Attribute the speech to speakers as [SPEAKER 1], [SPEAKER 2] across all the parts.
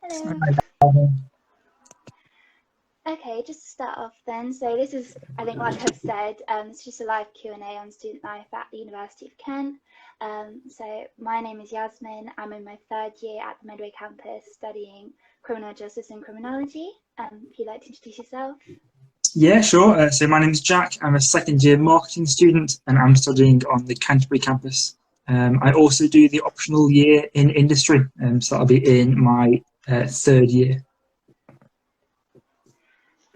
[SPEAKER 1] Hello.
[SPEAKER 2] Um,
[SPEAKER 1] Okay, just to start off then. So this is, I think, like I've said, it's just a live Q&A on student life at the University of Kent. So my name is Yasmin. I'm in my third year at the Midway Campus studying criminal justice and criminology. If you'd like to introduce yourself.
[SPEAKER 2] yeah, sure. So my name is Jack. I'm a second year marketing student and I'm studying on the Canterbury campus. I also do the optional year in industry, so I'll be in my third year.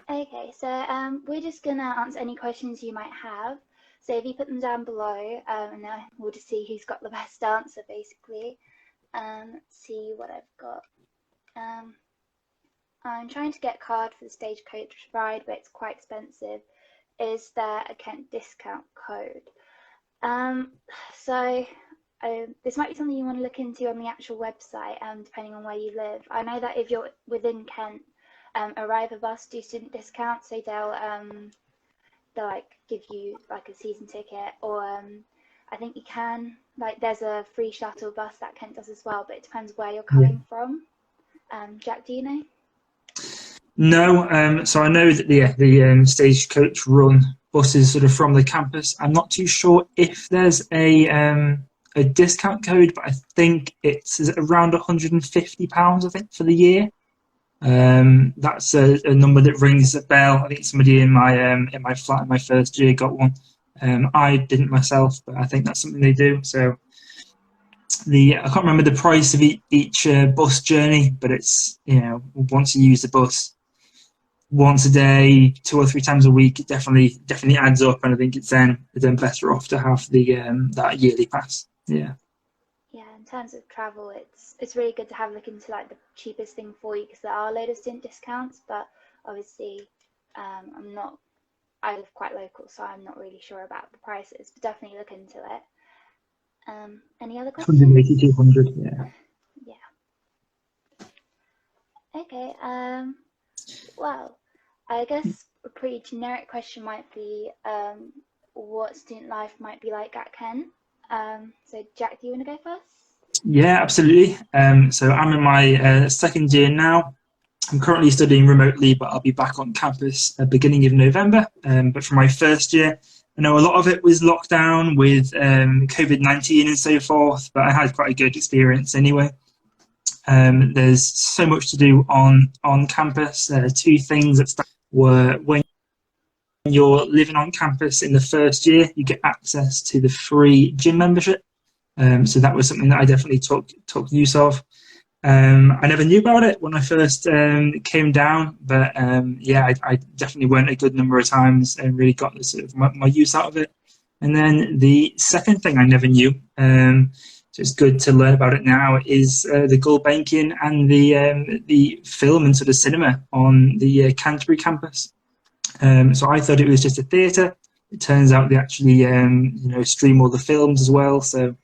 [SPEAKER 1] Okay, so we're just gonna answer any questions you might have. So if you put them down below, and then we'll just see who's got the best answer, basically. Let's see what I've got. I'm trying to get a card for the Stagecoach ride, but it's quite expensive. Is there a Kent discount code? So this might be something you want to look into on the actual website, depending on where you live. I know that if you're within Kent, Arriva Bus do student discounts, so they'll like give you like a season ticket, or I think you can, like, there's a free shuttle bus that Kent does as well, but it depends where you're coming from. Jack, do you know?
[SPEAKER 2] No, so I know that the Stagecoach run buses sort of from the campus. I'm not too sure if there's a discount code, but I think it's around £150, I think, for the year. That's a number that rings a bell. I think somebody in my flat in my first year got one. I didn't myself, but I think that's something they do. So I can't remember the price of each bus journey, but it's, once you use the bus once a day, 2 or 3 times a week, it definitely adds up, and I think it's then better off to have the that yearly pass. Yeah.
[SPEAKER 1] Yeah, in terms of travel, it's really good to have a look into like the cheapest thing for you, because there are a load of student discounts, but obviously I live quite local, so I'm not really sure about the prices, but definitely look into it. Any other questions?
[SPEAKER 2] 180, 200, yeah.
[SPEAKER 1] Yeah. Okay, well, I guess a pretty generic question might be what student life might be like at Kent. So Jack, do you want to go first?
[SPEAKER 2] Yeah, absolutely. So I'm in my second year now. I'm currently studying remotely, but I'll be back on campus at the beginning of November. But for my first year, I know a lot of it was locked down with COVID-19 and so forth, but I had quite a good experience anyway. There's so much to do on campus. 2 things that were: when you're living on campus in the first year, you get access to the free gym membership. So that was something that I definitely took use of. I never knew about it when I first came down, but yeah, I definitely went a good number of times and really got the sort of my use out of it. And then the second thing I never knew, so it's good to learn about it now, is the Gulbenkian and the film and sort of cinema on the Canterbury campus. So I thought it was just a theatre. It turns out they actually stream all the films as well. So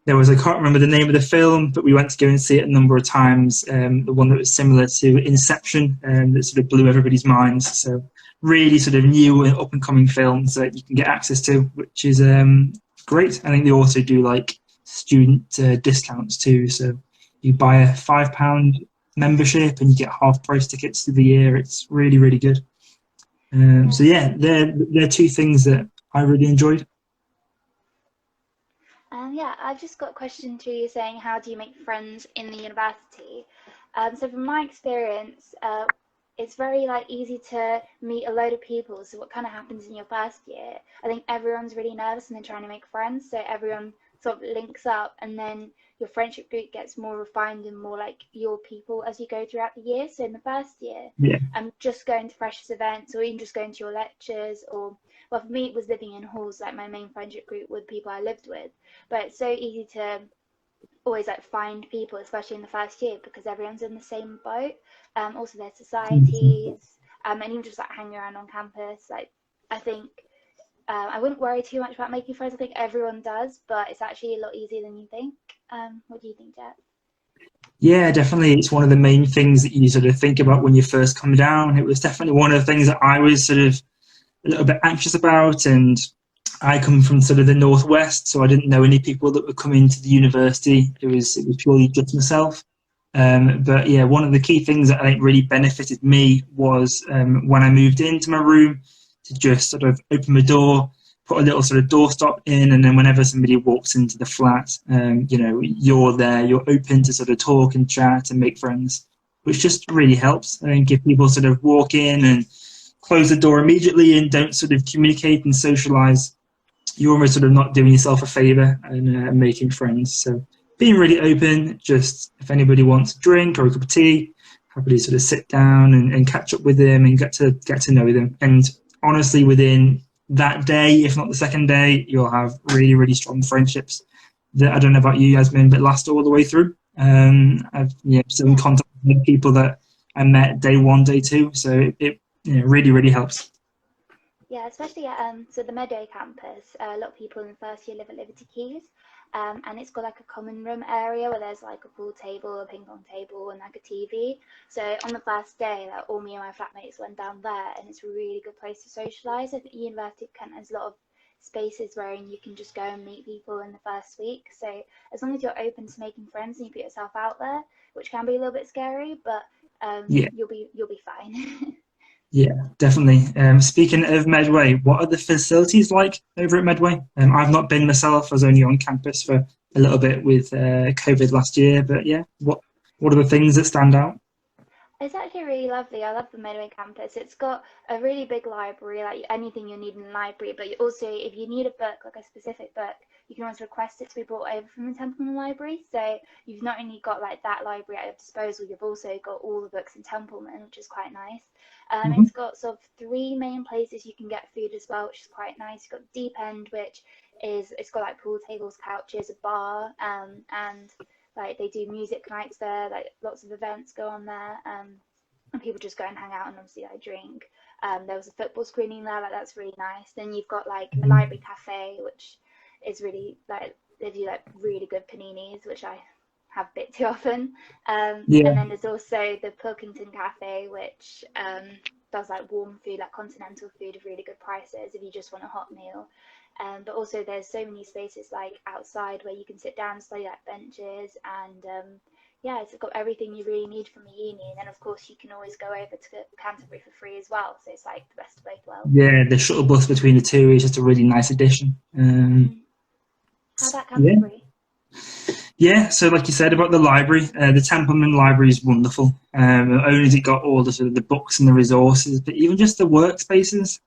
[SPEAKER 2] there was, I can't remember the name of the film, but we went to go and see it a number of times. The one that was similar to Inception, that sort of blew everybody's minds. So really sort of new and up and coming films that you can get access to, which is great. I think they also do like student discounts too. So you buy a £5 membership and you get half price tickets through the year. It's really, really good. So yeah, they're 2 things that I really enjoyed.
[SPEAKER 1] Yeah, I've just got a question to you saying, how do you make friends in the university? So from my experience, it's very easy to meet a load of people. So what kind of happens in your first year? I think everyone's really nervous and they're trying to make friends. So everyone sort of links up, and then your friendship group gets more refined and more like your people as you go throughout the year. So in the first year,
[SPEAKER 2] Yeah.
[SPEAKER 1] Just going to freshers events, or even just going to your lectures, or well, for me it was living in halls. Like my main friendship group were people I lived with, but it's so easy to always find people, especially in the first year, because everyone's in the same boat. Also there's societies, and even just hanging around on campus. I think I wouldn't worry too much about making friends. I think everyone does, but it's actually a lot easier than you think. What do you think, Jack?
[SPEAKER 2] Yeah, definitely. It's one of the main things that you sort of think about when you first come down. It was definitely one of the things that I was sort of a little bit anxious about, and I come from sort of the northwest, so I didn't know any people that were coming to the university. It was purely just myself. But yeah, one of the key things that I think really benefited me was when I moved into my room to just sort of open the door, put a little sort of doorstop in, and then whenever somebody walks into the flat, you know, you're there, you're open to sort of talk and chat and make friends, which just really helps. I think if people sort of walk in and close the door immediately and don't sort of communicate and socialize, you're almost sort of not doing yourself a favor and making friends. So being really open, just if anybody wants a drink or a cup of tea, happy to sort of sit down and catch up with them and get to know them. And honestly, within that day, if not the second day, you'll have really, really strong friendships that, I don't know about you, Yasmin, but last all the way through. I've still in contact with people that I met day one, day two. So it really, really helps.
[SPEAKER 1] Yeah, especially at so the Midway campus, a lot of people in the first year live at Liberty Keys, and it's got like a common room area where there's like a pool table, a ping pong table, and like a TV. So on the first day, like all me and my flatmates went down there, and it's a really good place to socialise. I think University of Kent has a lot of spaces where you can just go and meet people in the first week. So as long as you're open to making friends and you put yourself out there, which can be a little bit scary, but
[SPEAKER 2] Yeah.
[SPEAKER 1] you'll be fine.
[SPEAKER 2] Yeah, definitely. Speaking of Medway, what are the facilities like over at Medway? I've not been myself. I was only on campus for a little bit with COVID last year, but yeah, what are the things that stand out?
[SPEAKER 1] It's actually really lovely. I love the Midway campus. It's got a really big library, like anything you need in the library, but you also, if you need a book, like a specific book, you can always request it to be brought over from the Templeman Library. So you've not only got like that library at your disposal, you've also got all the books in Templeman, which is quite nice.
[SPEAKER 2] Hmm.
[SPEAKER 1] It's got sort of three main places you can get food as well, which is quite nice. You've got Deep End, which it's got like pool tables, couches, a bar, and like they do music nights there, like lots of events go on there, and people just go and hang out and obviously like drink. There was a football screening there, like that's really nice. Then you've got like a library cafe, which is really like they do like really good paninis, which I have a bit too often. And
[SPEAKER 2] Yeah.
[SPEAKER 1] then there's also the Pilkington Cafe, which does like warm food, like continental food of really good prices if you just want a hot meal. But also there's so many spaces like outside where you can sit down, study like benches, and yeah, it's got everything you really need from a uni. And then of course you can always go over to Canterbury for free as well. So it's like the best of both worlds.
[SPEAKER 2] Yeah, the shuttle bus between the two is just a really nice addition.
[SPEAKER 1] How about
[SPEAKER 2] Yeah.
[SPEAKER 1] Canterbury?
[SPEAKER 2] Yeah, so like you said about the library, the Templeman Library is wonderful. Not only has it got all the sort of the books and the resources, but even just the workspaces.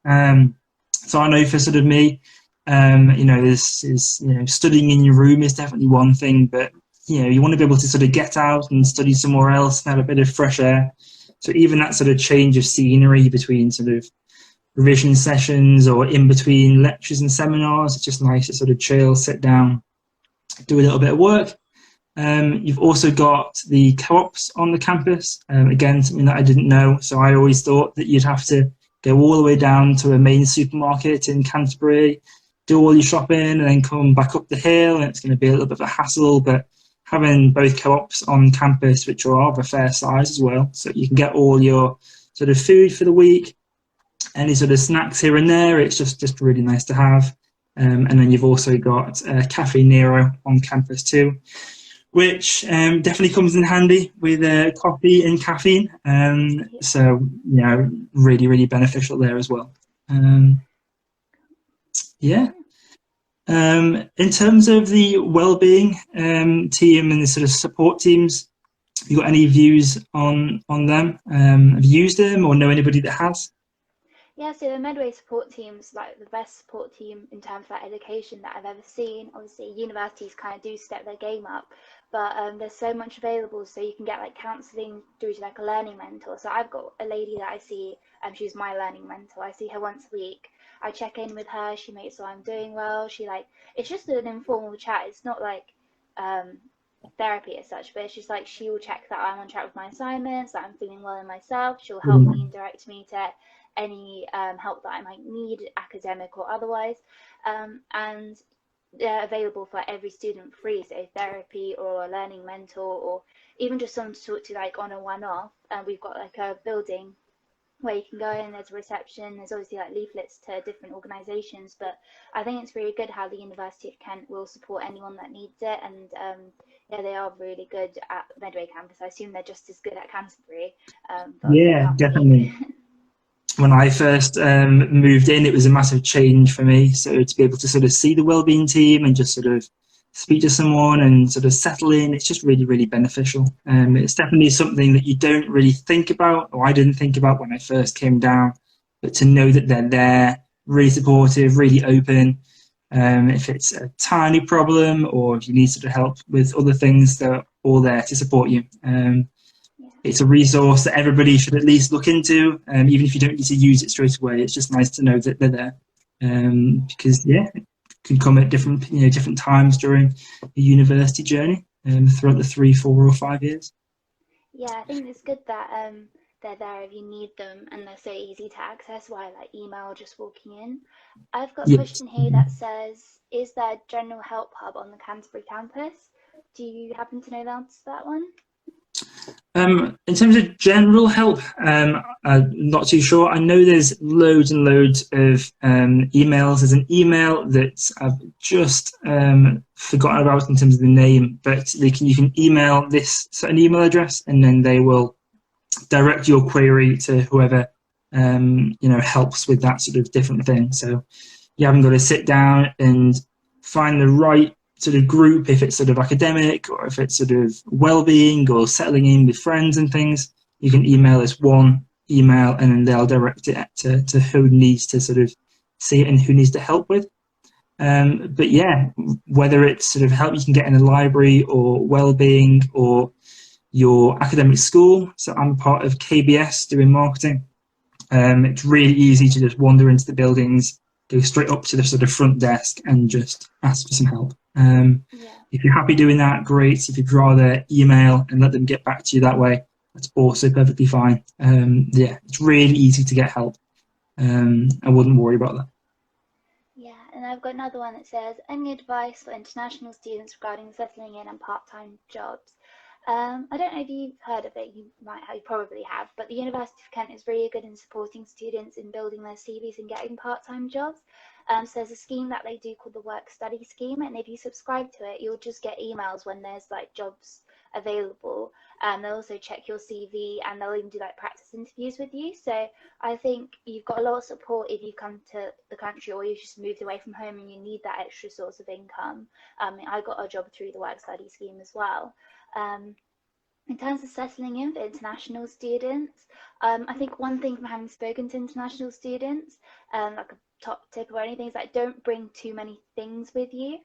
[SPEAKER 2] So I know for sort of me, this is studying in your room is definitely one thing, but you want to be able to sort of get out and study somewhere else and have a bit of fresh air. So even that sort of change of scenery between sort of revision sessions or in between lectures and seminars, it's just nice to sort of chill, sit down, do a little bit of work. You've also got the co-ops on the campus. Again, something that I didn't know. So I always thought that you'd have to go all the way down to a main supermarket in Canterbury, do all your shopping, and then come back up the hill. And it's going to be a little bit of a hassle. But having both co-ops on campus, which are of a fair size as well, so you can get all your sort of food for the week, any sort of snacks here and there. It's just really nice to have. And then you've also got Cafe Nero on campus too, which definitely comes in handy with coffee and caffeine. So, really, really beneficial there as well. Yeah. In terms of the well-being team and the sort of support teams, have you got any views on them? Have you used them or know anybody that has?
[SPEAKER 1] Yeah, so the Medway support team's like the best support team in terms of like education that I've ever seen. Obviously, universities kind of do step their game up, but there's so much available. So you can get like counselling through to like a learning mentor. So I've got a lady that I see, she's my learning mentor. I see her once a week. I check in with her. She makes sure I'm doing well. It's just an informal chat. It's not like um, therapy as such, but it's just like she will check that I'm on track with my assignments, that I'm feeling well in myself. She'll help me and direct me to any help that I might need, academic or otherwise. And they're available for every student free, so therapy or a learning mentor or even just someone to talk to like on a one-off. And we've got like a building where you can go in, there's a reception, there's obviously like leaflets to different organisations, but I think it's really good how the University of Kent will support anyone that needs it, and yeah, they are really good at Midway Campus. I assume they're just as good at Canterbury, but obviously I
[SPEAKER 2] Yeah,
[SPEAKER 1] can't
[SPEAKER 2] definitely.
[SPEAKER 1] speak.
[SPEAKER 2] When I first moved in, it was a massive change for me. So to be able to sort of see the wellbeing team and just sort of speak to someone and sort of settle in, it's just really, really beneficial. It's definitely something that you don't really think about, or I didn't think about when I first came down. But to know that they're there, really supportive, really open. If it's a tiny problem or if you need sort of help with other things, they're all there to support you.
[SPEAKER 1] Yeah.
[SPEAKER 2] It's a resource that everybody should at least look into, even if you don't need to use it straight away. It's just nice to know that they're there, because yeah, it can come at different times during a university journey, throughout the 3, 4, or 5 years.
[SPEAKER 1] Yeah, I think it's good that they're there if you need them, and they're so easy to access via like email, just walking in. I've got a
[SPEAKER 2] Yes.
[SPEAKER 1] question here that says, is there a general help hub on the Canterbury campus? Do you happen to know the answer to that one?
[SPEAKER 2] In terms of general help, I'm not too sure. I know there's loads and loads of emails. There's an email that I've just forgotten about in terms of the name, but you can email this certain email address, and then they will direct your query to whoever helps with that sort of different thing. So you haven't got to sit down and find the right sort of group, if it's sort of academic or if it's sort of well-being or settling in with friends and things. You can email this one email, and then they'll direct it to who needs to sort of see it and who needs to help with. But yeah, whether it's sort of help you can get in a library or well-being or your academic school. So I'm part of KBS doing marketing. It's really easy to just wander into the buildings, go straight up to the sort of front desk and just ask for some help.
[SPEAKER 1] Yeah.
[SPEAKER 2] If you're happy doing that, great. If you'd rather email and let them get back to you that way, that's also perfectly fine. Yeah, it's really easy to get help. I wouldn't worry about that.
[SPEAKER 1] Yeah, and I've got another one that says, any advice for international students regarding settling in and part-time jobs? I don't know if you've heard of it, you probably have, but the University of Kent is really good in supporting students in building their CVs and getting part-time jobs. So there's a scheme that they do called the Work Study Scheme, and if you subscribe to it, you'll just get emails when there's like jobs available. They'll also check your CV, and they'll even do like practice interviews with you. So I think you've got a lot of support if you come to the country or you've just moved away from home and you need that extra source of income. I got a job through the Work Study Scheme as well. Um, in terms of settling in for international students, I think one thing from having spoken to international students, like a top tip or anything, is like don't bring too many things with you,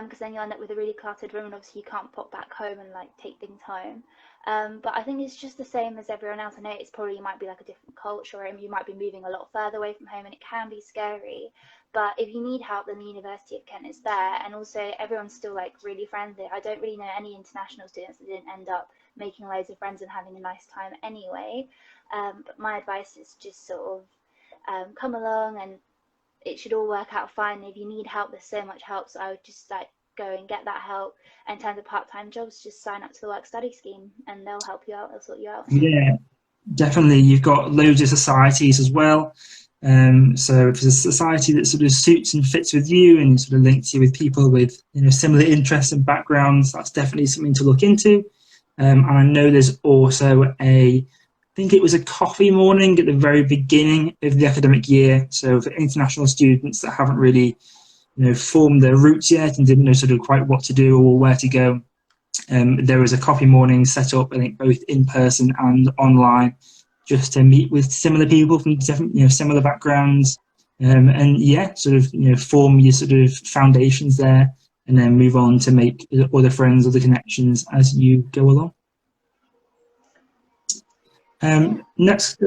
[SPEAKER 1] because then you'll end up with a really cluttered room, and obviously you can't pop back home and like take things home. But I think it's just the same as everyone else. I know it's probably might be like a different culture, and you might be moving a lot further away from home, and it can be scary. But if you need help, then the University of Kent is there, and also everyone's still like really friendly. I don't really know any international students that didn't end up making loads of friends and having a nice time anyway. But my advice is just sort of come along, and it should all work out fine. If you need help, there's so much help, so I would just like go and get that help. And in terms of part-time jobs, just sign up to the work study scheme and they'll help you out, they'll sort you out.
[SPEAKER 2] Yeah, definitely. You've got loads of societies as well. So if there's a society that sort of suits and fits with you and sort of links you with people with similar interests and backgrounds, that's definitely something to look into. And I know there's also I think it was a coffee morning at the very beginning of the academic year. So for international students that haven't really formed their roots yet and didn't know sort of quite what to do or where to go, there was a coffee morning set up, I think, both in person and online, just to meet with similar people from different, similar backgrounds, and yeah, sort of, form your sort of foundations there, and then move on to make other friends, other connections as you go along.
[SPEAKER 1] Yeah.
[SPEAKER 2] Next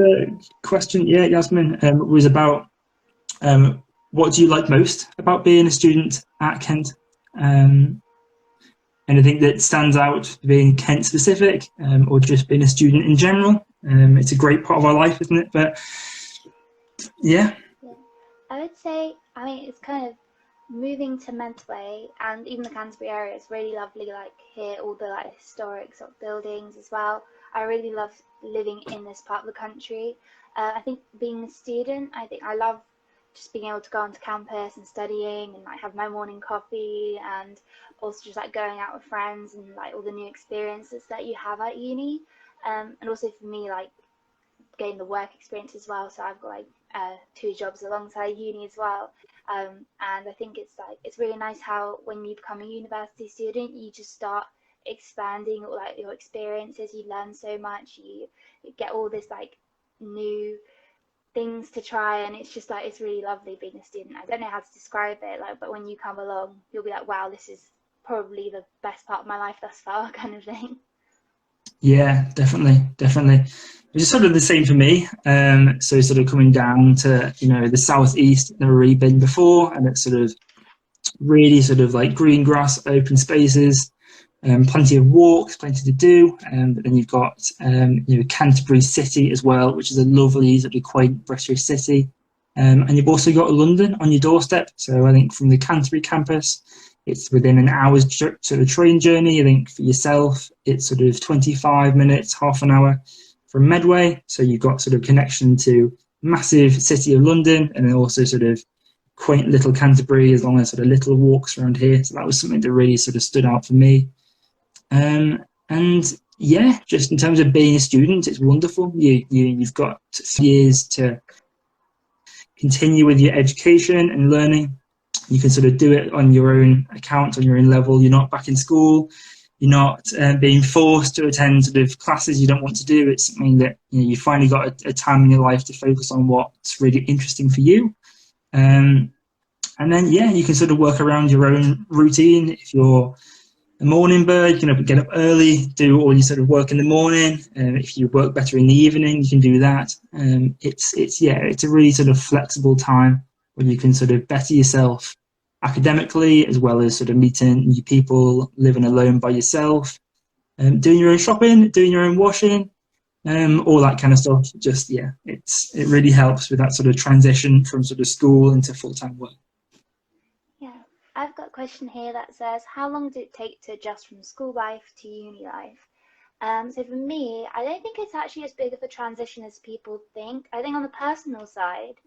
[SPEAKER 2] question, yeah, Yasmin, was about what do you like most about being a student at Kent? Anything that stands out being Kent specific, or just being a student in general? It's a great part of our life, isn't it? But yeah.
[SPEAKER 1] Yeah. I would say, I mean, it's kind of moving to Midway and even the Canterbury area is really lovely. Like here, all the like historic sort of buildings as well. I really love living in this part of the country. I think being a student, I think I love just being able to go onto campus and studying and like have my morning coffee, and also just like going out with friends and like all the new experiences that you have at uni. And also for me, like gain the work experience as well. So I've got like 2 jobs alongside uni as well. And I think it's really nice how when you become a university student, you just start expanding like your experiences. You learn so much. You get all this like new things to try, and it's just like it's really lovely being a student. I don't know how to describe it, like, but when you come along, you'll be like, wow, this is probably the best part of my life thus far, kind of thing.
[SPEAKER 2] Yeah, definitely, definitely. It's sort of the same for me. So sort of coming down to, the southeast, never really been before, and it's sort of really sort of like green grass, open spaces, plenty of walks, plenty to do. But then you've got, Canterbury City as well, which is a lovely sort of quaint British city. And you've also got London on your doorstep. So I think from the Canterbury campus, it's within an hour's sort of train journey. I think for yourself, it's sort of 25 minutes, half an hour from Medway. So you've got sort of connection to massive city of London, and then also sort of quaint little Canterbury, as long as sort of little walks around here. So that was something that really sort of stood out for me. And yeah, just in terms of being a student, it's wonderful. You've got 3 years to continue with your education and learning. You can sort of do it on your own account, on your own level. You're not back in school. You're not being forced to attend sort of classes you don't want to do. It's something that you finally got a time in your life to focus on what's really interesting for you. And then, yeah, you can sort of work around your own routine. If you're a morning bird, you can get up early, do all your sort of work in the morning. If you work better in the evening, you can do that. It's a really sort of flexible time where you can sort of better yourself academically, as well as sort of meeting new people, living alone by yourself, doing your own shopping, doing your own washing, all that kind of stuff. Just, yeah, it really helps with that sort of transition from sort of school into full-time work.
[SPEAKER 1] Yeah, I've got a question here that says, how long did it take to adjust from school life to uni life? So for me, I don't think it's actually as big of a transition as people think. I think on the personal side,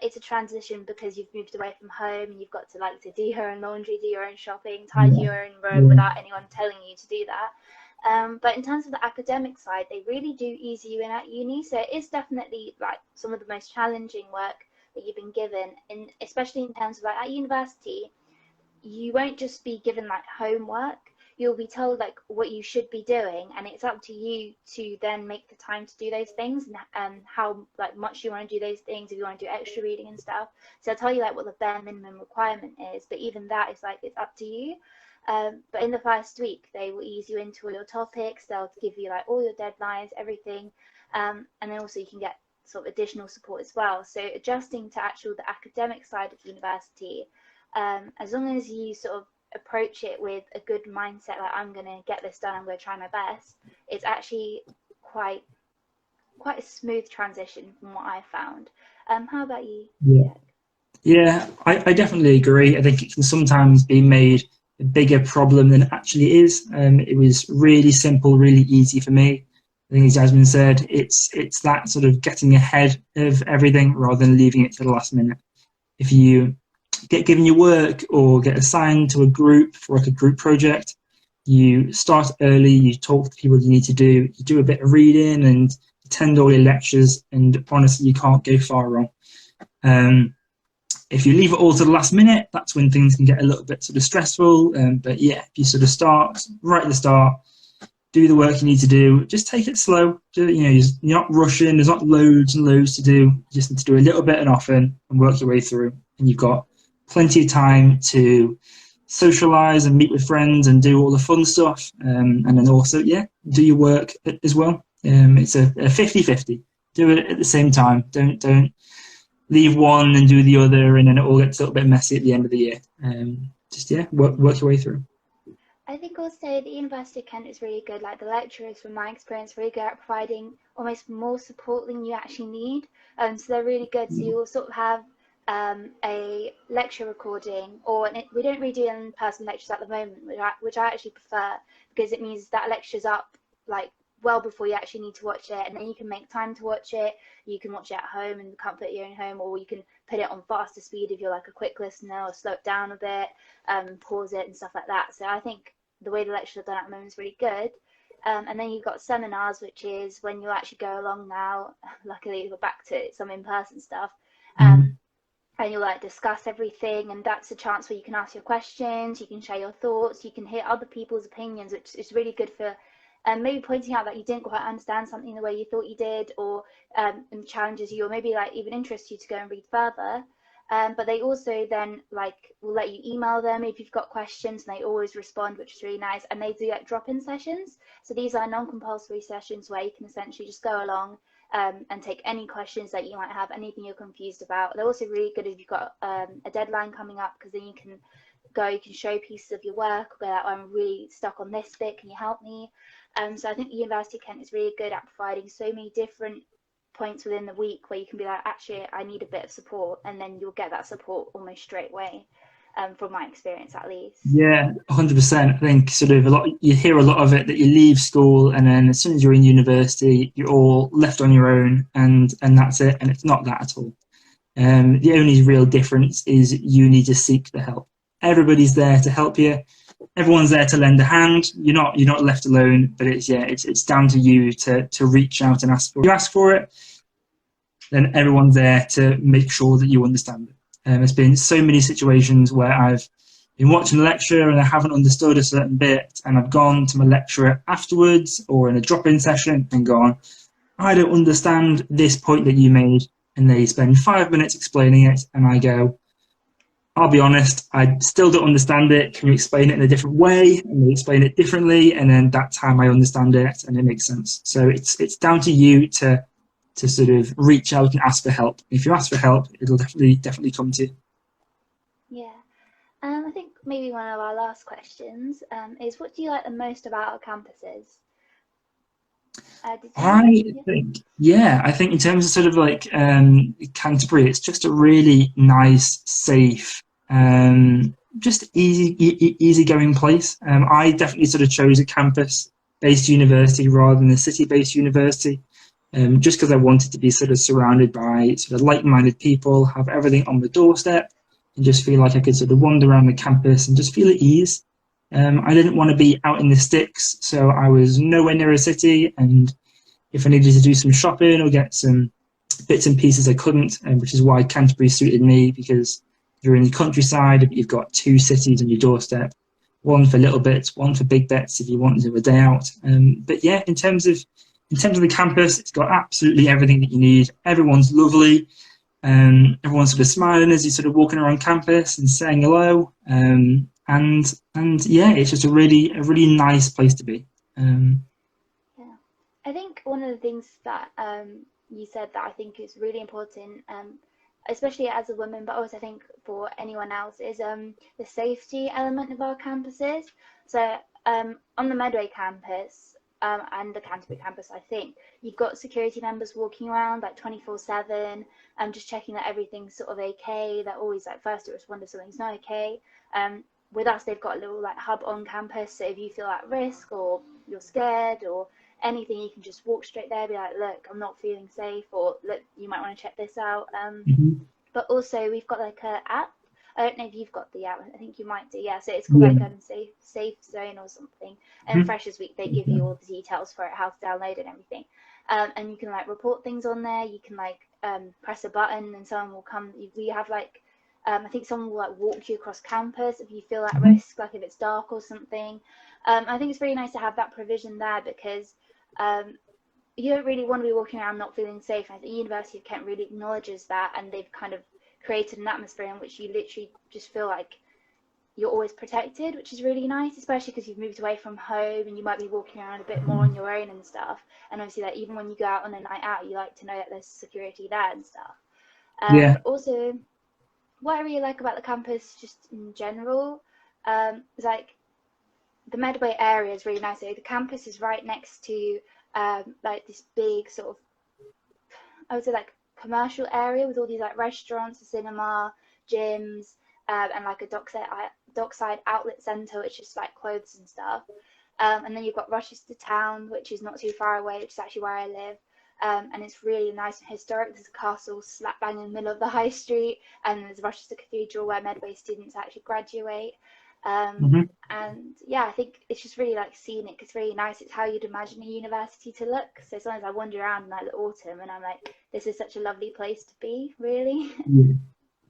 [SPEAKER 1] it's a transition because you've moved away from home and you've got to do your own laundry, do your own shopping, tidy
[SPEAKER 2] Yeah.
[SPEAKER 1] your own room without anyone telling you to do that. But in terms of the academic side, they really do ease you in at uni. So it is definitely like some of the most challenging work that you've been given, and especially in terms of like at university, you won't just be given like homework. You'll be told like what you should be doing, and it's up to you to then make the time to do those things, and how like much you want to do those things, if you want to do extra reading and stuff. So I'll tell you like what the bare minimum requirement is, but even that is like it's up to you. But in the first week, they will ease you into all your topics. They'll give you like all your deadlines, everything, and then also you can get sort of additional support as well. So adjusting to actual the academic side of university, as long as you sort of approach it with a good mindset, like I'm going to get this done, I'm going to try my best, it's actually quite a smooth transition from what I found. How about you,
[SPEAKER 2] Yeah.
[SPEAKER 1] Jack?
[SPEAKER 2] Yeah, I definitely agree. I think it can sometimes be made a bigger problem than it actually is. It was really simple, really easy for me. I think, as Jasmine said, it's that sort of getting ahead of everything rather than leaving it to the last minute. If you get given your work or get assigned to a group for like a group project, you start early, you talk to people you need to do, you do a bit of reading and attend all your lectures, and honestly, you can't go far wrong. If you leave it all to the last minute, that's when things can get a little bit sort of stressful. But yeah, if you sort of start right at the start, do the work you need to do, just take it slow. You're not rushing. There's not loads and loads to do. You just need to do a little bit and often and work your way through. And you've got plenty of time to socialize and meet with friends and do all the fun stuff. And then also, yeah, do your work as well. It's a 50-50. Do it at the same time. Don't leave one and do the other, and then it all gets a little bit messy at the end of the year. Just, yeah, work your way through.
[SPEAKER 1] I think also the University of Kent is really good. Like the lecturers, from my experience, really good at providing almost more support than you actually need. So they're really good. So you'll sort of have a lecture recording, or we don't really do in-person lectures at the moment, which I actually prefer, because it means that lecture's up like well before you actually need to watch it, and then you can make time to watch it. You can watch it at home in the comfort of your own home, or you can put it on faster speed if you're like a quick listener, or slow it down a bit, pause it and stuff like that. So I think the way the lectures are done at the moment is really good. And then you've got seminars, which is when you actually go along now. Luckily, we're back to some in-person stuff.
[SPEAKER 2] Mm.
[SPEAKER 1] And you'll like discuss everything, and that's a chance where you can ask your questions, you can share your thoughts, you can hear other people's opinions, which is really good for maybe pointing out that you didn't quite understand something the way you thought you did, or and challenges you, or maybe like even interests you to go and read further. But they also then like will let you email them if you've got questions, and they always respond, which is really nice. And they do like drop-in sessions. So these are non-compulsory sessions where you can essentially just go along and take any questions that you might have, anything you're confused about. They're also really good if you've got a deadline coming up, because then you can go, you can show pieces of your work, go like, oh, I'm really stuck on this bit, can you help me? So I think the University of Kent is really good at providing so many different points within the week where you can be like, actually, I need a bit of support, and then you'll get that support almost straight away, from my experience at least.
[SPEAKER 2] Yeah, 100%. I think sort of a lot, you hear a lot of it that you leave school and then as soon as you're in university, you're all left on your own and that's it. And it's not that at all. The only real difference is you need to seek the help. Everybody's there to help you. Everyone's there to lend a hand. You're not left alone. But it's down to you to reach out and ask for it. If you ask for it, then everyone's there to make sure that you understand it. There's been so many situations where I've been watching a lecture and I haven't understood a certain bit, and I've gone to my lecturer afterwards or in a drop-in session and gone, I don't understand this point that you made, and they spend 5 minutes explaining it, and I go, I'll be honest, I still don't understand it. Can you explain it in a different way? And they explain it differently, and then that time I understand it and it makes sense. So it's down to you to sort of reach out and ask for help. If you ask for help, it'll definitely come to you.
[SPEAKER 1] Yeah. I think maybe one of our last questions is, what do you like the most about our campuses?
[SPEAKER 2] I think in terms of sort of like Canterbury, it's just a really nice, safe, just easygoing place. I definitely sort of chose a campus-based university rather than a city-based university, just because I wanted to be sort of surrounded by sort of like-minded people, have everything on the doorstep, and just feel like I could sort of wander around the campus and just feel at ease. I didn't want to be out in the sticks, so I was nowhere near a city, and if I needed to do some shopping or get some bits and pieces, I couldn't, which is why Canterbury suited me, because you're in the countryside, but you've got two cities on your doorstep, one for little bits, one for big bets if you want to have a day out. But yeah, in terms of the campus, it's got absolutely everything that you need. Everyone's lovely. Everyone's sort of smiling as you're sort of walking around campus and saying hello. And yeah, it's just a really nice place to be.
[SPEAKER 1] Yeah, I think one of the things that you said that I think is really important, especially as a woman, but also I think for anyone else, is the safety element of our campuses. So on the Medway campus and the Canterbury campus, I think you've got security members walking around like 24/7, just checking that everything's sort of okay. They're always like first to respond if something's not okay. With us, they've got a little like hub on campus, so if you feel at risk or you're scared or anything, you can just walk straight there, be like, look, I'm not feeling safe, or look, you might want to check this out. But also we've got like a app. I don't know if you've got the app. I think you might do. Yeah, so it's called like safe zone or something. And Freshers Week, they give you all the details for it, how to download it and everything. And you can like report things on there. You can like press a button and someone will come. We have like I think someone will like walk you across campus if you feel at risk, like if it's dark or something. I think it's really nice to have that provision there, because you don't really want to be walking around not feeling safe. I think the University of Kent really acknowledges that, and they've kind of created an atmosphere in which you literally just feel like you're always protected, which is really nice, especially because you've moved away from home and you might be walking around a bit more on your own and stuff. And obviously that even when you go out on a night out, you like to know that there's security there and stuff. But also, what I really like about the campus just in general is like the Medway area is really nice. So the campus is right next to like this big sort of, I would say like commercial area with all these like restaurants, a cinema, gyms, and like a dockside outlet centre, which is like clothes and stuff. And then you've got Rochester Town, which is not too far away, which is actually where I live. And it's really nice and historic. There's a castle slap bang in the middle of the high street, and there's Rochester Cathedral where Medway students actually graduate. And yeah, I think it's just really like scenic. It's really nice. It's how you'd imagine a university to look. So sometimes I wander around in like the autumn and I'm like, this is such a lovely place to be, really.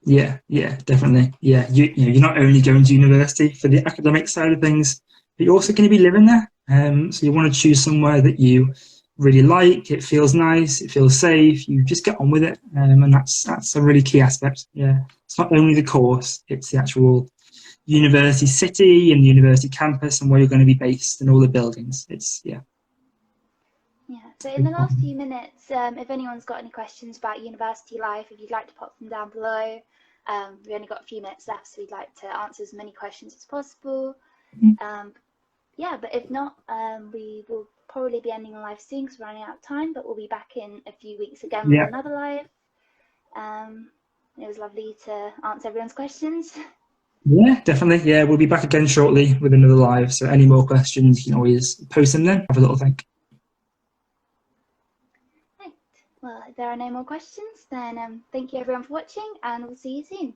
[SPEAKER 2] Yeah, yeah, definitely. Yeah, you know, you're not only going to university for the academic side of things, but you're also going to be living there. So you want to choose somewhere that you really like. It feels nice. It feels safe. You just get on with it, and that's a really key aspect. Yeah, it's not only the course; it's the actual university city and the university campus and where you're going to be based and all the buildings. It's yeah.
[SPEAKER 1] Yeah, so in the last few minutes, if anyone's got any questions about university life, if you'd like to pop them down below, we've only got a few minutes left, so we'd like to answer as many questions as possible. Yeah, but if not, we will probably be ending the live soon because we're running out of time, but we'll be back in a few weeks again with another live. It was lovely to answer everyone's questions.
[SPEAKER 2] Yeah, definitely. Yeah, we'll be back again shortly with another live. So any more questions, you can always post them then. Have a little think.
[SPEAKER 1] Right. Well, if there are no more questions, then thank you everyone for watching, and we'll see you soon.